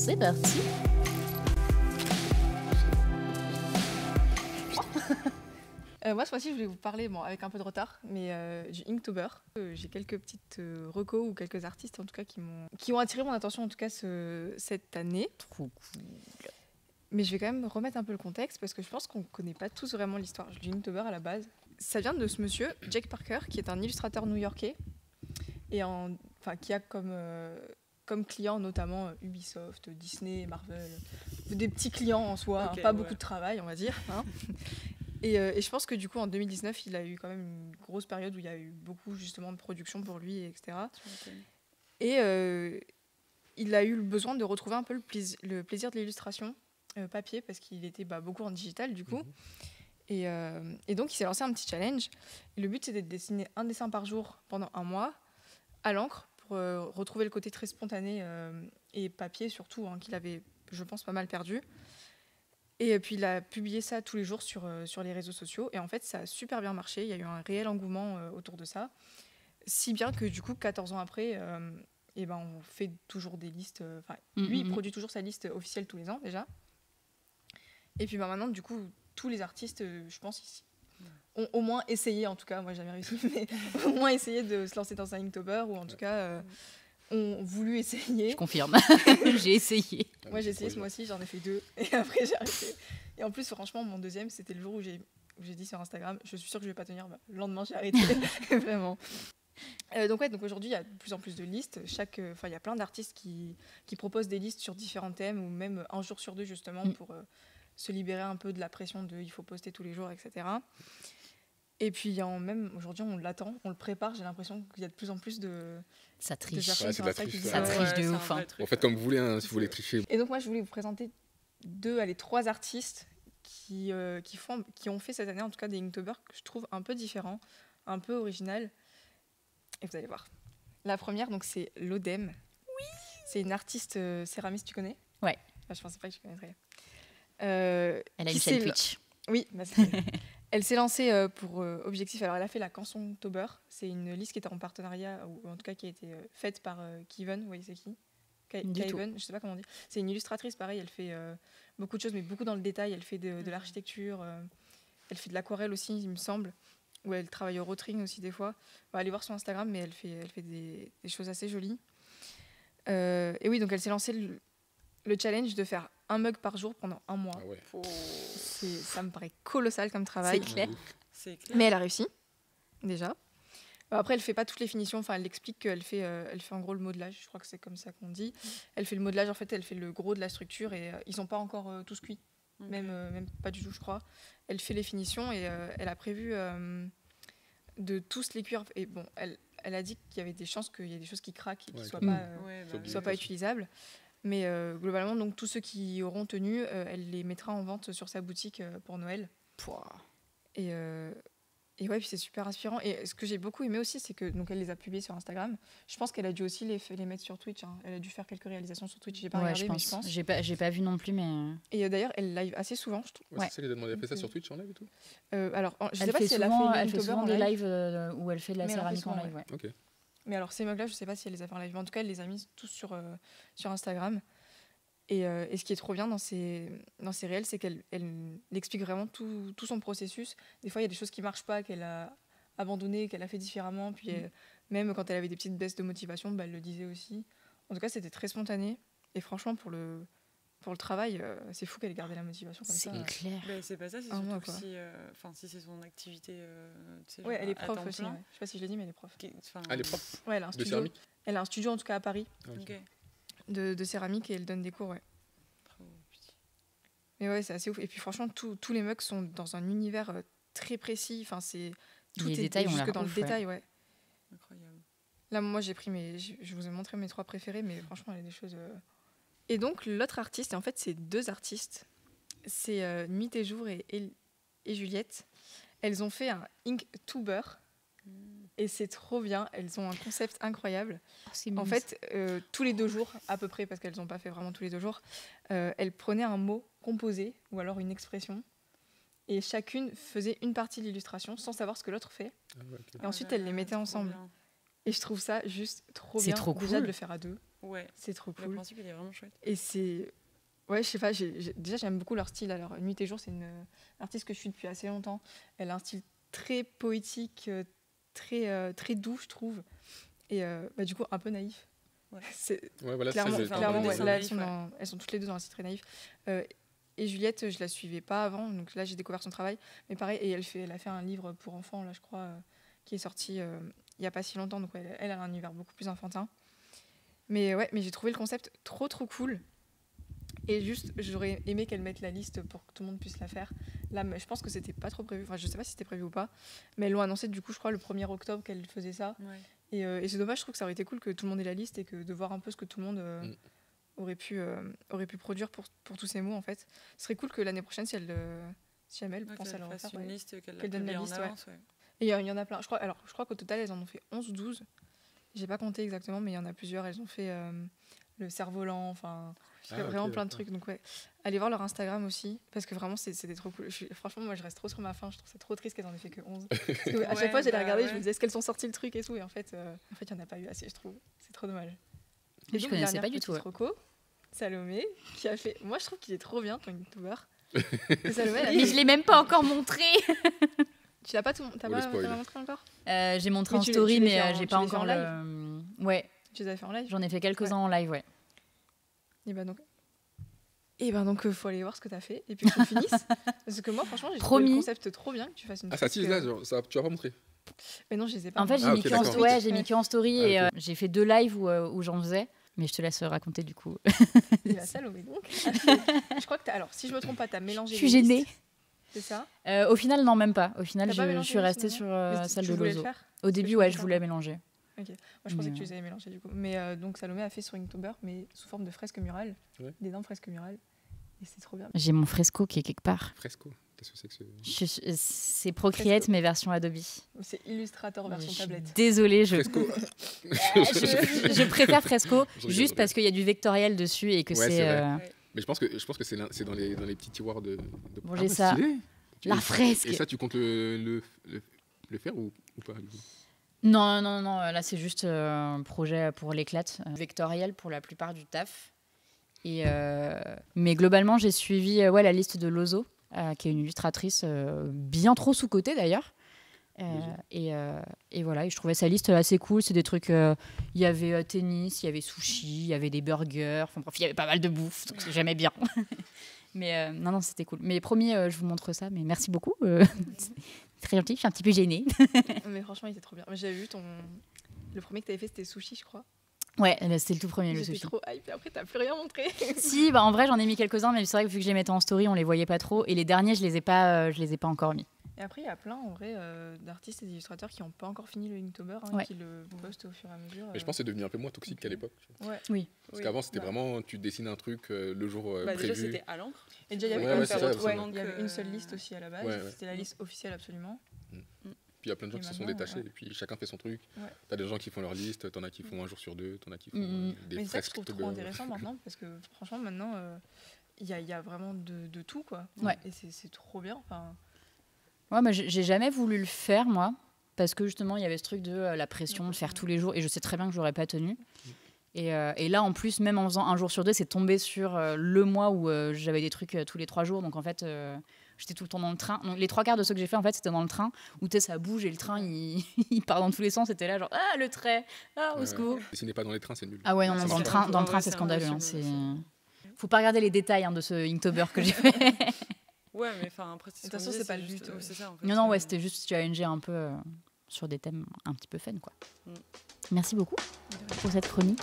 C'est parti. Moi, ce mois-ci, je voulais vous parler, bon, avec un peu de retard, mais du Inktober. J'ai quelques petites recos ou quelques artistes, en tout cas, qui ont attiré mon attention, en tout cas, cette année. Trop cool. Mais je vais quand même remettre un peu le contexte, parce que je pense qu'on ne connaît pas tous vraiment l'histoire du Inktober à la base. Ça vient de ce monsieur, Jake Parker, qui est un illustrateur new-yorkais, et qui a comme clients notamment Ubisoft, Disney, Marvel, des petits clients en soi, Okay, pas beaucoup de travail, on va dire. Hein. Et je pense que du coup, en 2019, il a eu quand même une grosse période où il y a eu beaucoup justement de production pour lui, etc. Et il a eu le besoin de retrouver un peu le plaisir de l'illustration papier, parce qu'il était beaucoup en digital du coup. Et donc, il s'est lancé un petit challenge. Et le but, c'était de dessiner un dessin par jour pendant un mois, à l'encre, pour retrouver le côté très spontané et papier surtout, hein, qu'il avait, je pense, pas mal perdu. Et puis il a publié ça tous les jours sur les réseaux sociaux. Et en fait, ça a super bien marché. Il y a eu un réel engouement autour de ça. Si bien que du coup, 14 ans après, on fait toujours des listes. Lui, il produit toujours sa liste officielle tous les ans déjà. Et puis maintenant, du coup, tous les artistes, je pense, ici, ont au moins essayé, en tout cas, moi j'ai jamais réussi, mais au moins essayé de se lancer dans un Inktober, ou en tout cas ont voulu essayer. Je confirme, j'ai essayé. Moi j'ai essayé ce mois-ci, j'en ai fait 2, et après j'ai arrêté. Et en plus, franchement, mon deuxième, c'était le jour où j'ai dit sur Instagram, je suis sûre que je vais pas tenir, le lendemain j'ai arrêté, vraiment. Donc aujourd'hui, il y a de plus en plus de listes. Il y a plein d'artistes qui proposent des listes sur différents thèmes, ou même un jour sur deux, justement, pour se libérer un peu de la pression de il faut poster tous les jours, etc. Et puis même aujourd'hui, on l'attend, on le prépare. J'ai l'impression qu'il y a de plus en plus de... Ça triche. Ça triche de ouf. En fait, comme vous voulez, hein, si vous voulez tricher. Et donc moi, je voulais vous présenter 3 artistes qui ont fait cette année, en tout cas, des Inktober que je trouve un peu différents, un peu original. Et vous allez voir. La première, donc, c'est Lodem. Oui. C'est une artiste céramiste, tu connais ? Ouais. Je pensais pas que tu connaîtrais. Elle a une chaîne Twitch. Oui, elle s'est lancée pour objectif. Alors, elle a fait la Canson-tober. C'est une liste qui était en partenariat, ou en tout cas qui a été faite par Kiven. Vous voyez, c'est qui ? Kiven, je sais pas comment on dit. C'est une illustratrice, pareil. Elle fait beaucoup de choses, mais beaucoup dans le détail. Elle fait de l'architecture. Elle fait de l'aquarelle aussi, il me semble. Où elle travaille au rotring aussi des fois. On va aller voir son Instagram, mais elle fait des choses assez jolies. Et oui, donc elle s'est lancée le challenge de faire un mug par jour pendant un mois. Ah ouais. Ça me paraît colossal comme travail. C'est clair. Mais elle a réussi, déjà. Après, elle fait pas toutes les finitions. Enfin, elle explique qu'elle fait en gros le modelage. Je crois que c'est comme ça qu'on dit. Elle fait le modelage, en fait, elle fait le gros de la structure, et ils sont pas encore tous cuits. Même pas du tout, je crois. Elle fait les finitions, et elle a prévu de tous les cuire. Et bon, elle a dit qu'il y avait des chances qu'il y ait des choses qui craquent et qui ne soient pas utilisables. Mais globalement, donc, tous ceux qui auront tenu, elle les mettra en vente sur sa boutique pour Noël. Et ouais, puis c'est super inspirant. Et ce que j'ai beaucoup aimé aussi, c'est que donc elle les a publiés sur Instagram. Je pense qu'elle a dû aussi les mettre sur Twitch. Hein. Elle a dû faire quelques réalisations sur Twitch. J'ai pas regardé, mais je pense. J'ai pas vu non plus, mais. Et d'ailleurs, elle live assez souvent, je trouve. Ouais. C'est ça, elle a demandé à faire ça sur Twitch en live et tout. Alors, je sais pas si elle fait souvent des lives où elle fait de la céramique en live. Ouais. Okay. Mais alors ces mugs-là, je sais pas si elle les a fait en live. Mais en tout cas, elle les a mis tous sur Instagram. Et ce qui est trop bien dans ces réels, c'est qu'elle explique vraiment tout son processus. Des fois, il y a des choses qui ne marchent pas, qu'elle a abandonnées, qu'elle a fait différemment. Puis même quand elle avait des petites baisses de motivation, elle le disait aussi. En tout cas, c'était très spontané. Et franchement, pour le travail, c'est fou qu'elle ait gardé la motivation comme ça. C'est clair. C'est pas ça, c'est surtout que si c'est son activité... ouais, elle est prof aussi. Ouais. Je sais pas si je l'ai dit, mais elle est prof. Elle est prof ouais, elle a un studio. De céramique. Elle a un studio, en tout cas, à Paris. Okay. De céramique, et elle donne des cours, ouais. Mais ouais, c'est assez ouf. Et puis franchement, tous les mugs sont dans un univers très précis. Enfin, tout est détails, jusque dans le détail, ouais. Incroyable. Là, moi, je vous ai montré mes 3 préférés, mais franchement, il y a des choses... Et donc, l'autre artiste, et en fait, c'est 2 artistes. C'est Nuit et Jour et Juliette. Elles ont fait un Inktober. Et c'est trop bien, elles ont un concept incroyable. En fait, tous les 2 jours, à peu près, parce qu'elles n'ont pas fait vraiment tous les 2 jours, elles prenaient un mot composé, ou alors une expression, et chacune faisait une partie de l'illustration sans savoir ce que l'autre fait. Et ensuite, elles les mettaient ensemble. Et je trouve ça juste trop bien, trop déjà cool. de le faire à 2. Ouais. C'est trop cool. Le principe, il est vraiment chouette. Et c'est... Ouais, je sais pas, déjà j'aime beaucoup leur style. Alors, Nuit et Jour, c'est une artiste que je suis depuis assez longtemps. Elle a un style très poétique, très doux, je trouve. Et du coup, un peu naïf. Ouais, voilà, clairement, ça, là, elles sont toutes les deux dans un style très naïf. Et Juliette, je la suivais pas avant, donc là j'ai découvert son travail. Mais pareil, et elle a fait un livre pour enfants, là je crois, qui est sorti il y a pas si longtemps. Donc ouais, elle a un univers beaucoup plus enfantin. Mais j'ai trouvé le concept trop cool. Et juste, j'aurais aimé qu'elle mette la liste pour que tout le monde puisse la faire. Là, je pense que c'était pas trop prévu. Enfin, je sais pas si c'était prévu ou pas. Mais elles l'ont annoncé, du coup, je crois, le 1er octobre qu'elle faisait ça. Ouais. Et c'est dommage, je trouve que ça aurait été cool que tout le monde ait la liste et que de voir un peu ce que tout le monde aurait pu produire pour tous ces mots, en fait. Ce serait cool que l'année prochaine, si elle pense à le refaire, une liste, qu'elle donne la liste. Avance, Et il y en a plein. Je crois qu'au total, elles en ont fait 11 ou 12. J'ai pas compté exactement, mais il y en a plusieurs. Elles ont fait le cerf-volant, enfin... vraiment plein de trucs, donc ouais. Allez voir leur Instagram aussi, parce que vraiment c'était trop cool. Franchement, moi je reste trop sur ma faim, je trouve ça trop triste qu'elles en aient fait que 11. Parce que à chaque fois j'allais regarder, je me disais est-ce qu'elles sont sorties le truc et tout, et en fait il n'y en a pas eu assez, je trouve. C'est trop dommage. Et je connaissais pas du tout. Rocco, Salomé, qui a fait. Moi je trouve qu'il est trop bien, ton YouTuber. Salomé, mais je l'ai même pas encore montré. Tu l'as pas montré encore? J'ai montré en story, mais j'ai pas encore le. Ouais. Tu les as fait en live? J'en ai fait quelques-uns en live, ouais. Et donc faut aller voir ce que t'as fait et puis que tu finisses. Parce que moi franchement j'ai trouvé le concept trop bien que tu fasses une. Ah ça tease là, tu vas pas montrer? Mais non, je les ai pas. En fait j'ai mis que en story et j'ai fait 2 lives où j'en faisais. Mais je te laisse raconter du coup. Et la Salomé donc. Je crois que alors si je me trompe pas, t'as mélangé. Je suis gênée. C'est ça? Au final non, même pas. Au final je suis restée sur celle de Lozo. Au début je voulais mélanger. Ok, moi je pensais que tu les avais mélangés du coup. Mais donc Salomé a fait sur Inktober, mais sous forme de fresque murale, d'énormes fresques murales. Et c'est trop bien. J'ai mon fresco qui est quelque part. Fresco? Qu'est-ce que c'est que c'est Procreate, mais version Adobe. C'est Illustrator version tablette. Désolée, Fresco. je préfère Fresco juste parce qu'il y a du vectoriel dessus et que c'est. Mais je pense que c'est dans les petits tiroirs de. Bon, j'ai ça. La fresque. Et ça, tu comptes le faire ou pas? Non, là c'est juste un projet pour l'éclate, vectoriel pour la plupart du taf. Mais globalement, j'ai suivi la liste de Lozo, qui est une illustratrice bien trop sous-cotée d'ailleurs. Et voilà, et je trouvais sa liste assez cool. C'est des trucs, il y avait tennis, il y avait sushi, il y avait des burgers, enfin bref, il y avait pas mal de bouffe, donc j'aimais bien. Mais non, c'était cool. Mais promis, je vous montre ça, mais merci beaucoup. C'est très gentil, je suis un petit peu gênée. Mais franchement, il était trop bien. J'avais vu le premier que tu avais fait, c'était sushi, je crois. Ouais, c'était le tout premier, le sushi. J'étais trop hype, et après, t'as plus rien montré. Si, en vrai, j'en ai mis quelques-uns, mais c'est vrai que vu que je les mettais en story, on les voyait pas trop. Et les derniers, je les ai pas encore mis. Et après, il y a plein, en vrai, d'artistes et d'illustrateurs qui n'ont pas encore fini le Inktober, qui le postent au fur et à mesure. Mais je pense que c'est devenu un peu moins toxique qu'à l'époque. Ouais. Oui. Parce qu'avant, c'était vraiment, tu dessines un truc le jour prévu. Déjà, c'était à l'encre. Et déjà, il y avait une seule liste aussi à la base. C'était la liste officielle, absolument. Puis il y a plein de gens qui se sont détachés, et puis chacun fait son truc. T'as des gens qui font leur liste, t'en as qui font un jour sur 2, t'en as qui font des fresques. Mais ça, je trouve trop intéressant maintenant, parce que franchement, maintenant, il y a vraiment de tout, quoi. Ouais. Et c'est trop bien. Enfin... Ouais, mais j'ai jamais voulu le faire, moi, parce que justement, il y avait ce truc de la pression de faire tous les jours, et je sais très bien que je l'aurais pas tenu. Et là, en plus, même en faisant un jour sur 2, c'est tombé sur le mois où j'avais des trucs tous les 3 jours, donc en fait... J'étais tout le temps dans le train. Donc, les 3 quarts de ceux que j'ai fait, en fait, c'était dans le train où ça bouge et le train, il part dans tous les sens. C'était là, genre, le trait, au secours. Dessiner pas dans les trains, c'est nul. Ah ouais, non, dans le train, c'est scandaleux. Faut pas regarder les détails de ce Inktober que j'ai fait. Ouais, mais après, de toute façon, c'est pas le but. C'est ça, en fait. Non, c'était juste challenger un peu sur des thèmes un petit peu fun, quoi. Merci beaucoup pour cette chronique.